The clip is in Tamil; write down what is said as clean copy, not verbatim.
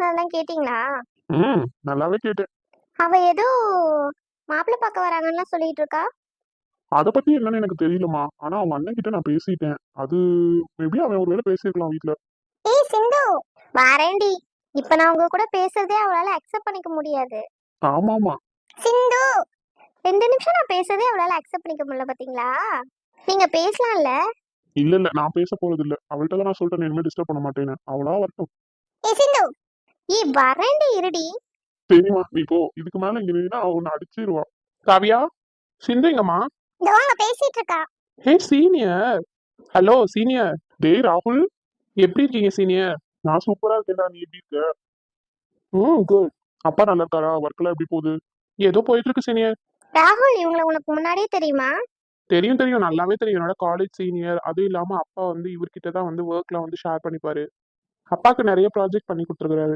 பேசுனதெல்லாம் கேட்டிங்களா? நல்லாவே கேட்டேன். அவ ஏதோ மாப்பிள்ளை பார்க்க வராங்கன்னுலாம் சொல்லிட்டு இருக்கா. அத பத்தி என்னன்னு எனக்கு தெரியலம்மா. ஆனா அவங்க அண்ணன் கிட்ட நான் பேசிட்டேன். அது மேபி அவன் ஒருவேளை பேசியிருக்கலாம் வீட்ல. ஏய் சிந்து, வரேன்டி. இப்ப நான் உங்க கூட பேசுறதே அவளால அக்செப்ட் பண்ணிக்க முடியாது. ஆமாமா. சிந்து, 2 நிமிஷம் நான் பேசுறதே அவளால அக்செப்ட் பண்ணிக்க முடியல பாத்தீங்களா? நீங்க பேசலாம்ல. இல்ல நான் பேச போறது இல்ல. அவள்கிட்ட தான் நான் சொல்லிட்டேன் இனிமே டிஸ்டர்ப் பண்ண மாட்டேன்னு. அவளா வரட்டும். ஏய் சிந்து, ஏய் வரேன்டி இருடி. சரிம்மா நீ போ. இதுக்கு மேல இங்க நின்னா அவ உன்னை அடிச்சிருவா. காவியா, சிந்துங்கம்மா. இந்த வாங்க பேசிட்டு இருக்கா. ஹே சீனியர். Hello senior. டேய் ராகுல், எப்படி இருக்கீங்க சீனியர்? நான் சூப்பரா இருக்கேன்டா. நீ எப்படி இருக்க? குட். அப்பா நல்லா இருக்காரா? ஒர்க்லாம் எப்படி போகுது? ஏதோ போயிட்டு இருக்கு சீனியர். ராகுல் இவங்களை உனக்கு முன்னாடியே தெரியுமா? தெரியும் தெரியும், நல்லாவே தெரியும். என்னோட காலேஜ் சீனியர். அதுவும் இல்லாம அப்பா வந்து இவர்கிட்ட தான் வந்து ஒர்க்ல வந்து ஷேர் பண்ணிப்பாரு. அப்பாக்கு நிறைய ப்ராஜெக்ட் பண்ணி கொடுத்துருக்காரு.